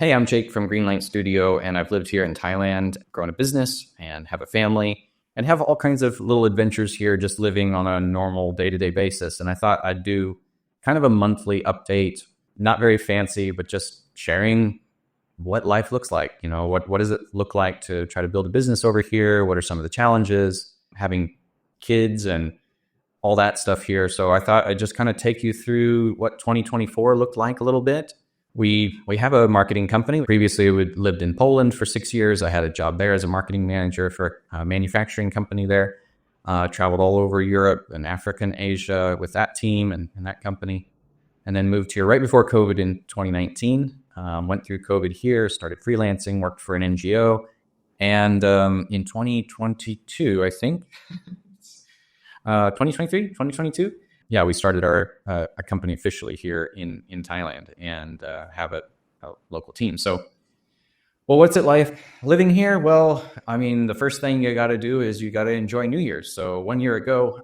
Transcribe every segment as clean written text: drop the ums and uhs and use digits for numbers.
Hey, I'm Jake from Greenlight Studio, and I've lived here in Thailand, grown a business, and have a family, and have all kinds of little adventures here just living on a normal day-to-day basis. And I thought I'd do kind of a monthly update, not very fancy, but just sharing what life looks like. What does it look like to try to build a business over here? What are some of the challenges, having kids and all that stuff here? So I thought I'd just kind of take you through what 2024 looked like a little bit. We have a marketing company. Previously, we lived in Poland for 6 years. I had a job there as a marketing manager for a manufacturing company there. Traveled all over Europe and Africa and Asia with that team and that company. And then moved here right before COVID in 2019. Went through COVID here, started freelancing, worked for an NGO. And in 2022, I think, 2023, 2022, yeah, we started a company officially here in Thailand and have a local team. So, well, what's it like living here? Well, I mean, the first thing you got to do is you got to enjoy New Year's. So 1 year ago,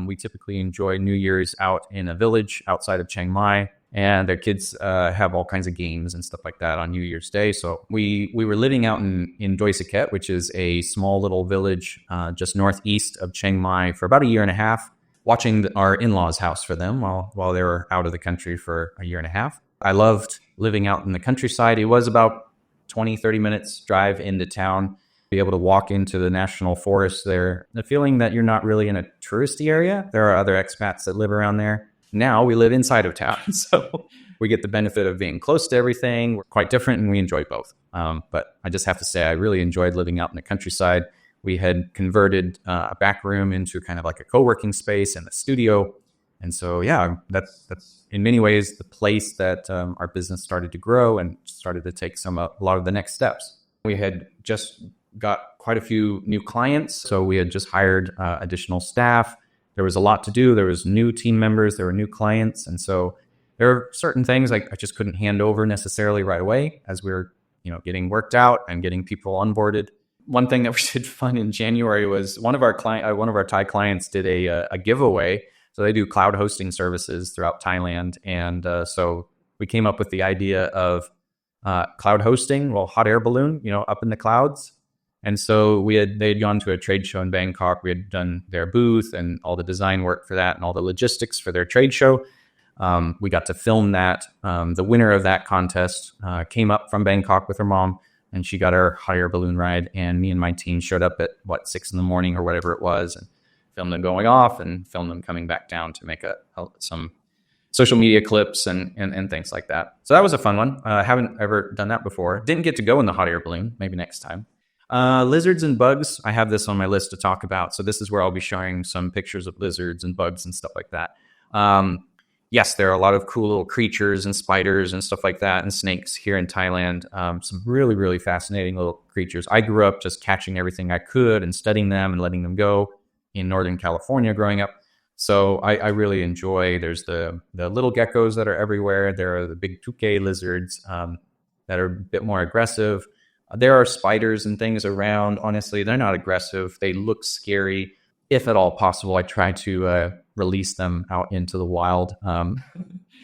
we typically enjoy New Year's out in a village outside of Chiang Mai. And their kids have all kinds of games and stuff like that on New Year's Day. So we were living out in Doi Saket, which is a small little village just northeast of Chiang Mai for about a year and a half, watching our in-laws' house for them while they were out of the country for a year and a half. I loved living out in the countryside. It was about 20, 30 minutes drive into town, be able to walk into the national forest there. The feeling that you're not really in a touristy area. There are other expats that live around there. Now we live inside of town, so we get the benefit of being close to everything. We're quite different and we enjoy both. But I just have to say, I really enjoyed living out in the countryside. We had converted a back room into kind of like a co-working space and a studio. And so, yeah, that's in many ways the place that our business started to grow and started to take a lot of the next steps. We had just got quite a few new clients. So we had just hired additional staff. There was a lot to do. There was new team members. There were new clients. And so there are certain things like I just couldn't hand over necessarily right away as we were, getting worked out and getting people onboarded. One thing that we did fun in January was one of our Thai clients did a giveaway. So they do cloud hosting services throughout Thailand. And so we came up with the idea of cloud hosting, hot air balloon, up in the clouds. And so they had gone to a trade show in Bangkok. We had done their booth and all the design work for that and all the logistics for their trade show. We got to film that. The winner of that contest came up from Bangkok with her mom, and she got her hot air balloon ride. And me and my team showed up at 6 a.m. or whatever it was, and filmed them going off and filmed them coming back down to make some social media clips and things like that. So that was a fun one. I haven't ever done that before. Didn't get to go in the hot air balloon. Maybe next time. Lizards and bugs. I have this on my list to talk about. So this is where I'll be showing some pictures of lizards and bugs and stuff like that. Yes, there are a lot of cool little creatures and spiders and stuff like that and snakes here in Thailand. Some really, really fascinating little creatures. I grew up just catching everything I could and studying them and letting them go in Northern California growing up. So I really enjoy, there's the little geckos that are everywhere. There are the big tuke lizards that are a bit more aggressive. There are spiders and things around. Honestly, they're not aggressive. They look scary. If at all possible, I try to release them out into the wild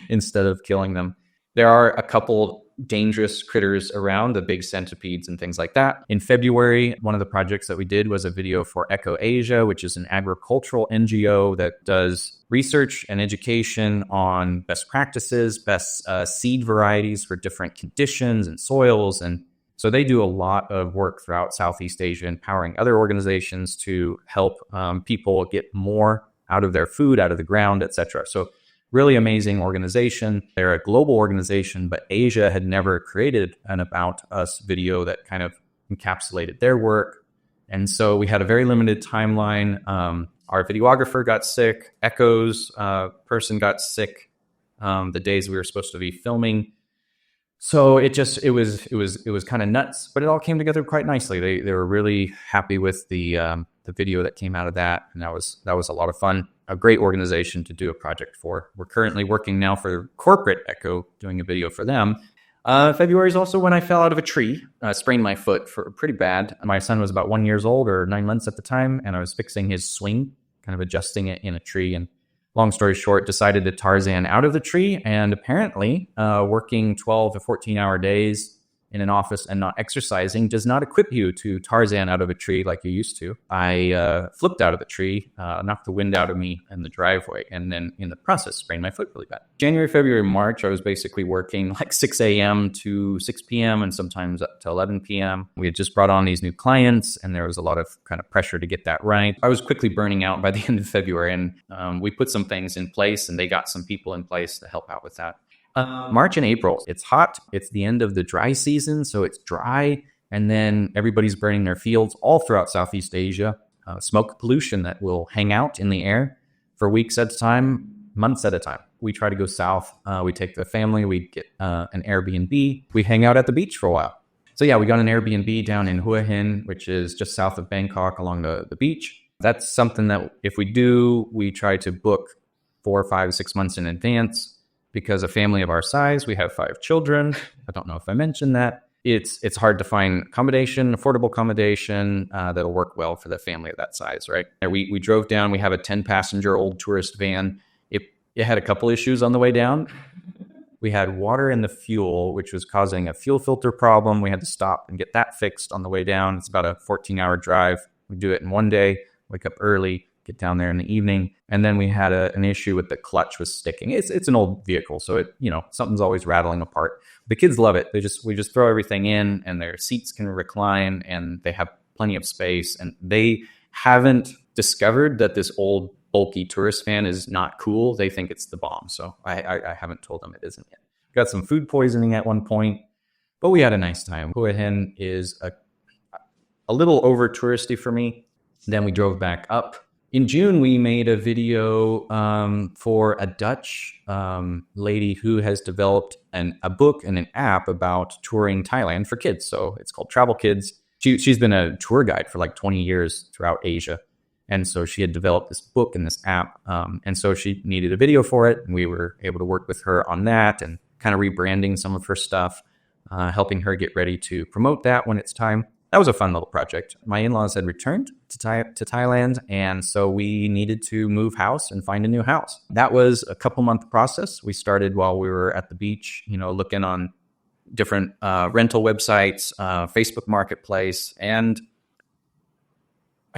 instead of killing them. There are a couple dangerous critters around, the big centipedes and things like that. In February, one of the projects that we did was a video for Eco Asia, which is an agricultural NGO that does research and education on best practices, best seed varieties for different conditions and soils. And so they do a lot of work throughout Southeast Asia, empowering other organizations to help people get more out of their food, out of the ground, etc. So really amazing organization. They're a global organization, but Asia had never created an About Us video that kind of encapsulated their work. And so we had a very limited timeline. Our videographer got sick. Echo's person got sick the days we were supposed to be filming. So it was kind of nuts, but it all came together quite nicely. They were really happy with the video that came out of that, and that was a lot of fun. A great organization to do a project for. We're currently working now for corporate Echo, doing a video for them. February is also when I fell out of a tree, sprained my foot pretty bad. My son was about 1 year old or 9 months at the time, and I was fixing his swing, kind of adjusting it in a tree, and long story short, decided to Tarzan out of the tree, and apparently working 12 to 14-hour days in an office and not exercising does not equip you to Tarzan out of a tree like you used to. I flipped out of the tree, knocked the wind out of me in the driveway, and then in the process sprained my foot really bad. January, February, March, I was basically working like 6 a.m. to 6 p.m. and sometimes up to 11 p.m. We had just brought on these new clients, and there was a lot of kind of pressure to get that right. I was quickly burning out by the end of February, and we put some things in place, and they got some people in place to help out with that. March and April, it's hot. It's the end of the dry season, so it's dry. And then everybody's burning their fields all throughout Southeast Asia. Smoke pollution that will hang out in the air for weeks at a time, months at a time. We try to go south. We take the family. We get an Airbnb. We hang out at the beach for a while. So yeah, we got an Airbnb down in Hua Hin, which is just south of Bangkok along the beach. That's something that if we do, we try to book 4, 5, 6 months in advance. Because a family of our size, we have 5 children. I don't know if I mentioned that. It's hard to find accommodation, affordable accommodation that'll work well for the family of that size, right? We drove down. We have a 10-passenger old tourist van. It had a couple issues on the way down. We had water in the fuel, which was causing a fuel filter problem. We had to stop and get that fixed on the way down. It's about a 14-hour drive. We do it in one day, wake up early, get down there in the evening. And then we had an issue with the clutch was sticking. It's an old vehicle, so something's always rattling apart. The kids love it. We just throw everything in, and their seats can recline, and they have plenty of space. And they haven't discovered that this old bulky tourist van is not cool. They think it's the bomb. So I haven't told them it isn't yet. Got some food poisoning at one point, but we had a nice time. Hua Hin is a little over touristy for me. Then we drove back up. In June, we made a video for a Dutch lady who has developed a book and an app about touring Thailand for kids. So it's called Travel Kids. She's been a tour guide for like 20 years throughout Asia. And so she had developed this book and this app. And so she needed a video for it. And we were able to work with her on that and kind of rebranding some of her stuff, helping her get ready to promote that when it's time. That was a fun little project. My in-laws had returned to Thailand, and so we needed to move house and find a new house. That was a couple-month process. We started while we were at the beach, looking on different rental websites, Facebook Marketplace, and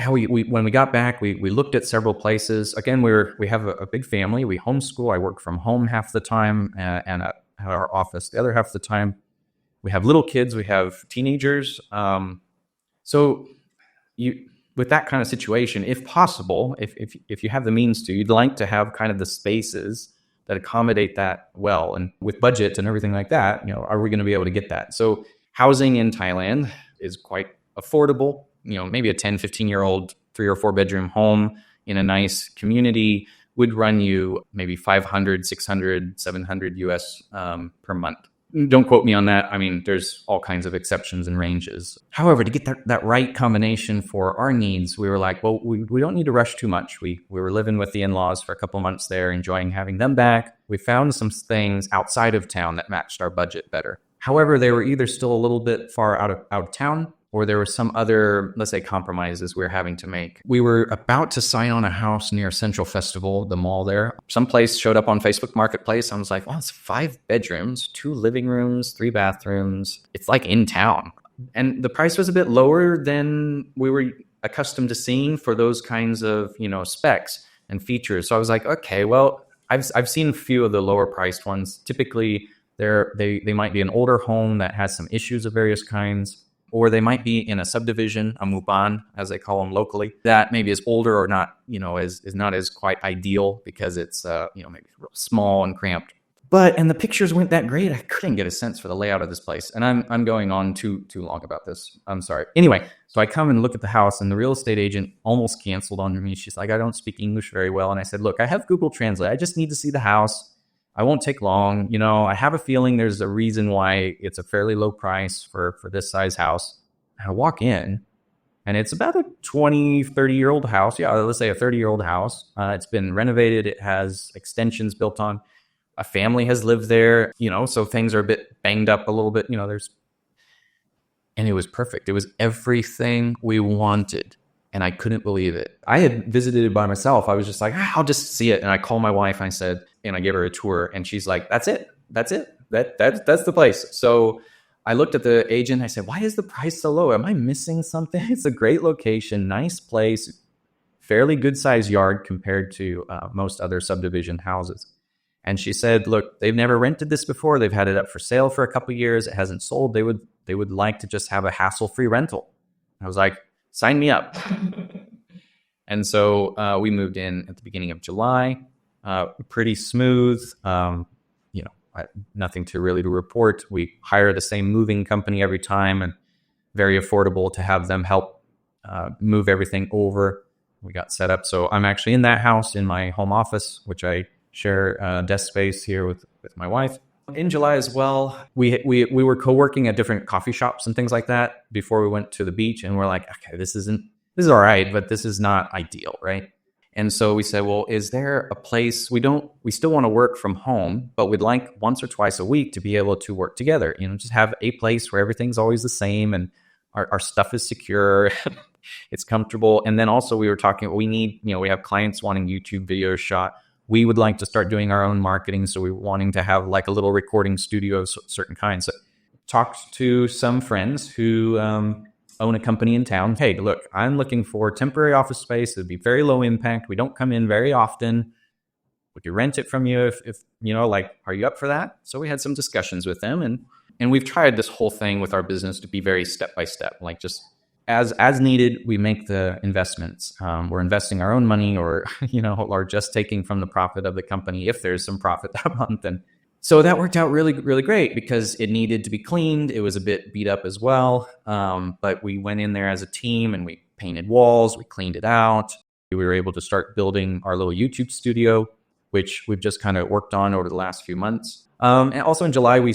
we when we got back, we looked at several places. Again, we have a big family. We homeschool. I work from home half the time, and at our office the other half of the time. We have little kids. We have teenagers. So with that kind of situation, if possible, if you have the means to, you'd like to have kind of the spaces that accommodate that well. And with budget and everything like that, are we going to be able to get that? So housing in Thailand is quite affordable. Maybe a 10, 15-year-old 3 or 4 bedroom home in a nice community would run you maybe 500, 600, 700 US per month. Don't quote me on that. I mean, there's all kinds of exceptions and ranges. However, to get that right combination for our needs, we were like, well, we don't need to rush too much. We were living with the in-laws for a couple months there, enjoying having them back. We found some things outside of town that matched our budget better. However, they were either still a little bit far out of town, or there were some other, let's say, compromises we were having to make. We were about to sign on a house near Central Festival, the mall there. Some place showed up on Facebook Marketplace. I was like, well, it's 5 bedrooms, 2 living rooms, 3 bathrooms. It's like in town. And the price was a bit lower than we were accustomed to seeing for those kinds of, specs and features. So I was like, okay, well, I've seen a few of the lower priced ones. Typically, they might be an older home that has some issues of various kinds. Or they might be in a subdivision, a muban, as they call them locally, that maybe is older or not, is not as quite ideal because it's, maybe real small and cramped. And the pictures weren't that great. I couldn't get a sense for the layout of this place. And I'm going on too long about this. I'm sorry. Anyway, so I come and look at the house, and the real estate agent almost canceled on me. She's like, I don't speak English very well. And I said, look, I have Google Translate. I just need to see the house. I won't take long. I have a feeling there's a reason why it's a fairly low price for this size house. And I walk in, and it's about a 20, 30-year-old house. Yeah, let's say a 30-year-old house. It's been renovated. It has extensions built on. A family has lived there, so things are a bit banged up a little bit. And it was perfect. It was everything we wanted. And I couldn't believe it. I had visited it by myself. I was just like, I'll just see it. And I called my wife, and I gave her a tour, and she's like, that's it. That's the place. So I looked at the agent. I said, why is the price so low? Am I missing something? It's a great location, nice place, fairly good sized yard compared to most other subdivision houses. And she said, look, they've never rented this before. They've had it up for sale for a couple of years. It hasn't sold. They would like to just have a hassle-free rental. I was like, sign me up. And so we moved in at the beginning of July. Pretty smooth. Nothing to report. We hire the same moving company every time, and very affordable to have them help move everything over. We got set up. So I'm actually in that house in my home office, which I share desk space here with my wife. In July as well, we were co-working at different coffee shops and things like that before we went to the beach, and we're like, okay, this is all right, but this is not ideal, right? And so we said, well, is there a place we still want to work from home, but we'd like once or twice a week to be able to work together, just have a place where everything's always the same and our stuff is secure, it's comfortable. And then also we were talking, we have clients wanting YouTube videos shot. We would like to start doing our own marketing. So we were wanting to have like a little recording studio of certain kinds. So talked to some friends who own a company in town. Hey, look, I'm looking for temporary office space. It'd be very low impact. We don't come in very often. We could rent it from you if are you up for that? So we had some discussions with them, and we've tried this whole thing with our business to be very step by step, like just as needed, we make the investments. We're investing our own money or just taking from the profit of the company if there's some profit that month. And so that worked out really, really great because it needed to be cleaned. It was a bit beat up as well. But we went in there as a team and we painted walls, we cleaned it out. We were able to start building our little YouTube studio, which we've just kind of worked on over the last few months. And also in July, we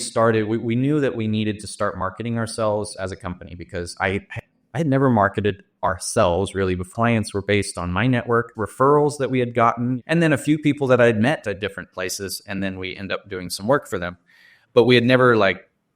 knew that we needed to start marketing ourselves as a company because I had never marketed ourselves really. But clients were based on my network, referrals that we had gotten, and then a few people that I'd met at different places. And then we end up doing some work for them. But we had never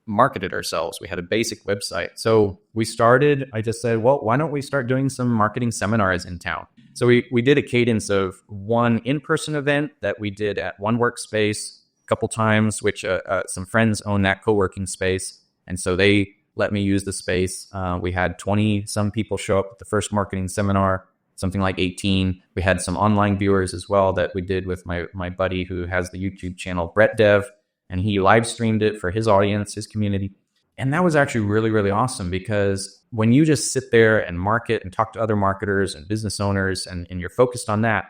marketed ourselves. We had a basic website. So I just said, well, why don't we start doing some marketing seminars in town? So we did a cadence of one in-person event that we did at one workspace a couple times, which some friends own that co-working space. And so they let me use the space. We had 20 some people show up at the first marketing seminar, something like 18. We had some online viewers as well that we did with my buddy who has the YouTube channel, Brett Dev, and he live streamed it for his audience, his community. And that was actually really, really awesome because when you just sit there and market and talk to other marketers and business owners and you're focused on that,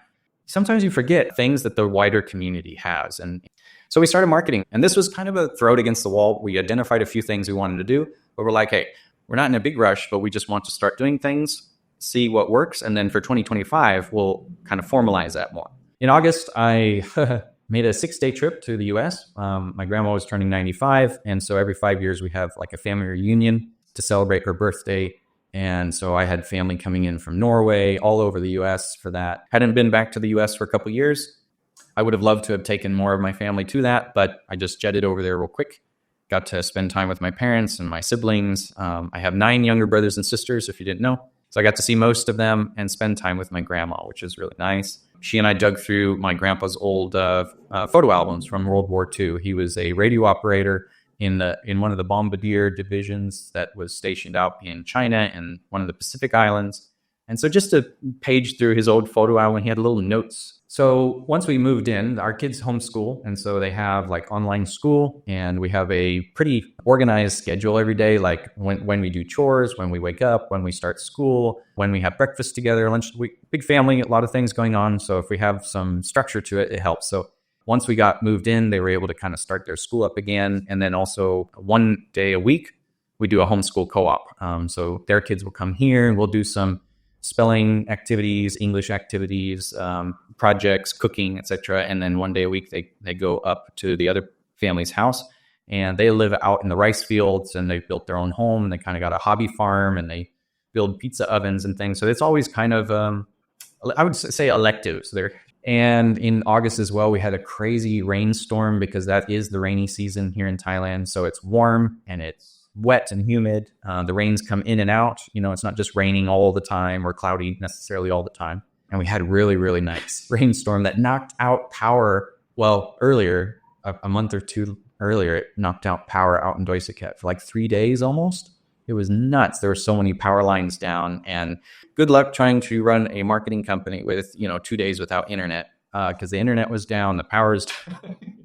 sometimes you forget things that the wider community has. And so we started marketing, and this was kind of a throw it against the wall. We identified a few things we wanted to do, but we're like, hey, we're not in a big rush, but we just want to start doing things, see what works. And then for 2025, we'll kind of formalize that more. In August, I made a 6-day trip to the US. My grandma was turning 95. And so every 5 years we have like a family reunion to celebrate her birthday. And so I had family coming in from Norway, all over the US for that. Hadn't been back to the US for a couple of years. I would have loved to have taken more of my family to that, but I just jetted over there real quick. Got to spend time with my parents and my siblings. I have 9 younger brothers and sisters, if you didn't know. So I got to see most of them and spend time with my grandma, which is really nice. She and I dug through my grandpa's old photo albums from World War II. He was a radio operator in one of the bombardier divisions that was stationed out in China and one of the Pacific Islands. And so just to page through his old photo album, he had little notes. So once we moved in, our kids homeschool. And so they have like online school, and we have a pretty organized schedule every day, like when we do chores, when we wake up, when we start school, when we have breakfast together, lunch, big family, a lot of things going on. So if we have some structure to it, it helps. So once we got moved in, they were able to kind of start their school up again. And then also one day a week, we do a homeschool co-op. So their kids will come here and we'll do some spelling activities, English activities, projects, cooking, etc. And then one day a week, they go up to the other family's house, and they live out in the rice fields, and they've built their own home, and they kind of got a hobby farm, and they build pizza ovens and things. So it's always kind of, I would say electives there. And in August as well, we had a crazy rainstorm because that is the rainy season here in Thailand. So it's warm and it's wet and humid. The rains come in and out. It's not just raining all the time or cloudy necessarily all the time. And we had a really, really nice rainstorm that knocked out power. Well, earlier, a month or two earlier, it knocked out power out in Doisiket for like 3 days almost. It was nuts. There were so many power lines down, and good luck trying to run a marketing company with, 2 days without internet, because the internet was down, the power is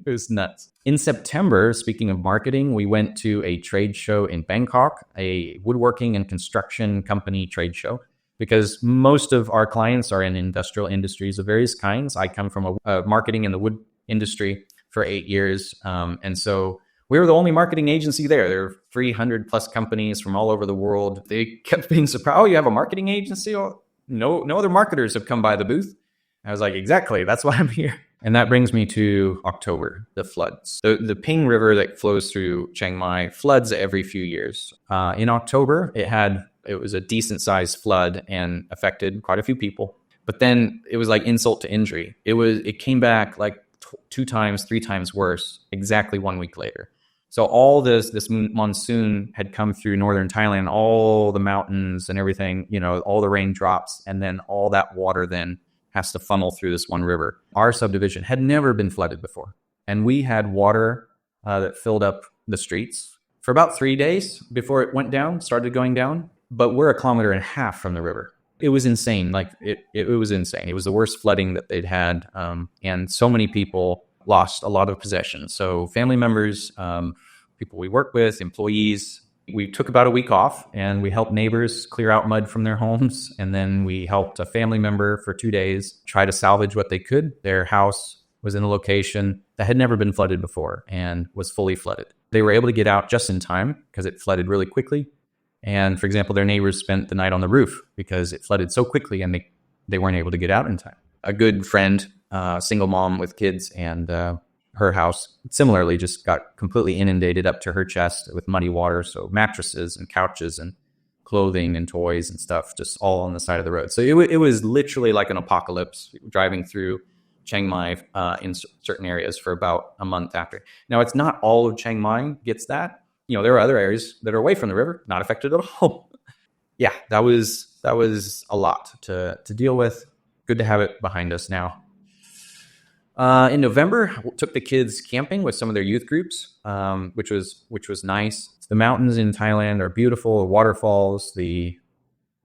it was nuts. In September, speaking of marketing, we went to a trade show in Bangkok, a woodworking and construction company trade show, because most of our clients are in industrial industries of various kinds. I come from a marketing in the wood industry for 8 years. And so we were the only marketing agency there. There were 300 plus companies from all over the world. They kept being surprised. Oh, you have a marketing agency? Oh, no other marketers have come by the booth. I was like, exactly. That's why I'm here. And that brings me to October, the floods. The Ping River that flows through Chiang Mai floods every few years. In October, it was a decent sized flood and affected quite a few people. But then it was like insult to injury. It came back like 2 times, 3 times worse exactly 1 week later. So all this monsoon had come through northern Thailand, all the mountains and everything, all the raindrops, and then all that water then has to funnel through this one river. Our subdivision had never been flooded before, and we had water that filled up the streets for about 3 days before it started going down. But we're 1.5 kilometers from the river. It was insane. Like it was insane. It was the worst flooding that they'd had, and so many people lost a lot of possessions. So family members, people we work with, employees. We took about a week off, and we helped neighbors clear out mud from their homes. And then we helped a family member for 2 days try to salvage what they could. Their house was in a location that had never been flooded before and was fully flooded. They were able to get out just in time because it flooded really quickly. And for example, their neighbors spent the night on the roof because it flooded so quickly and they weren't able to get out in time. A good friend, single mom with kids, and her house similarly just got completely inundated up to her chest with muddy water. So mattresses and couches and clothing and toys and stuff just all on the side of the road. So it was literally like an apocalypse driving through Chiang Mai in certain areas for about a month after. Now, it's not all of Chiang Mai gets that. There are other areas that are away from the river, not affected at all. Yeah, that was a lot to deal with. Good to have it behind us now. In November, I took the kids camping with some of their youth groups, which was nice. The mountains in Thailand are beautiful, the waterfalls, the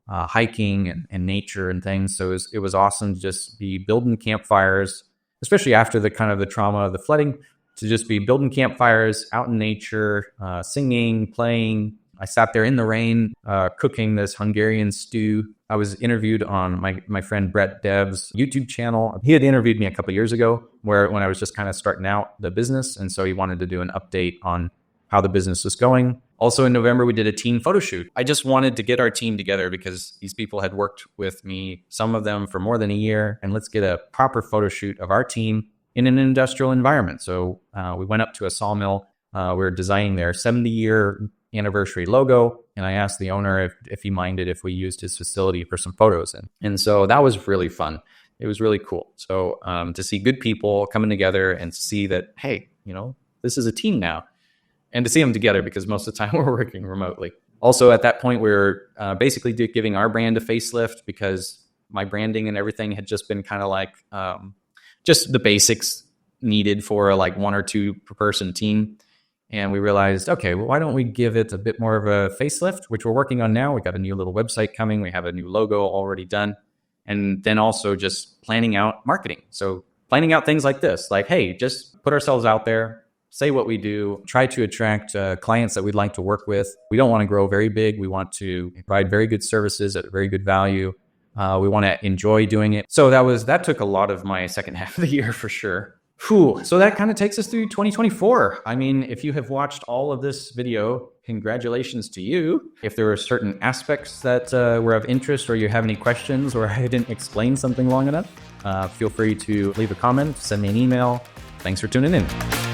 hiking and nature and things. So it was awesome to just be building campfires, especially after the kind of the trauma of the flooding, to just be building campfires out in nature, singing, playing. I sat there in the rain, cooking this Hungarian stew. I was interviewed on my friend Brett Dev's YouTube channel. He had interviewed me a couple of years ago when I was just kind of starting out the business. And so he wanted to do an update on how the business was going. Also in November, we did a team photo shoot. I just wanted to get our team together because these people had worked with me, some of them for more than a year. And let's get a proper photo shoot of our team in an industrial environment. So we went up to a sawmill. We were designing their 70-year anniversary logo. And I asked the owner if he minded if we used his facility for some photos. And so that was really fun. It was really cool. So to see good people coming together and see that, hey, this is a team now. And to see them together because most of the time we're working remotely. Also at that point, we were basically giving our brand a facelift because my branding and everything had just been kind of like just the basics needed for a 1 or 2 per person team. And we realized, okay, well, why don't we give it a bit more of a facelift, which we're working on now. We got a new little website coming. We have a new logo already done. And then also just planning out marketing. So planning out things like this, like, hey, just put ourselves out there, say what we do, try to attract clients that we'd like to work with. We don't want to grow very big. We want to provide very good services at very good value. We want to enjoy doing it. So that took a lot of my second half of the year for sure. Whew. So that kind of takes us through 2024. I mean, if you have watched all of this video, congratulations to you. If there are certain aspects that were of interest or you have any questions or I didn't explain something long enough, feel free to leave a comment, send me an email. Thanks for tuning in.